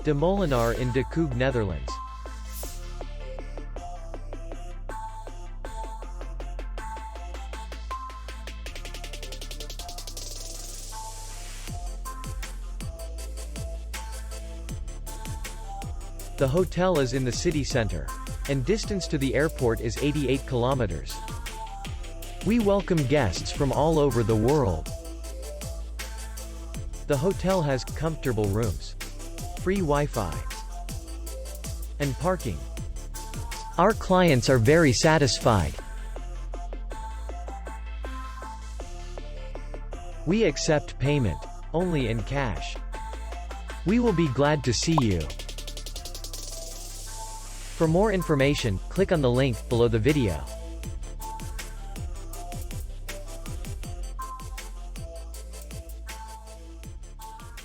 De Molenaar in de Koog, Netherlands. The hotel is in the city center, and distance to the airport is 88 kilometers. We welcome guests from all over the world. The hotel has comfortable rooms, free Wi-Fi, and parking. Our clients are very satisfied. We accept payment only in cash. We will be glad to see you. For more information, click on the link below the video.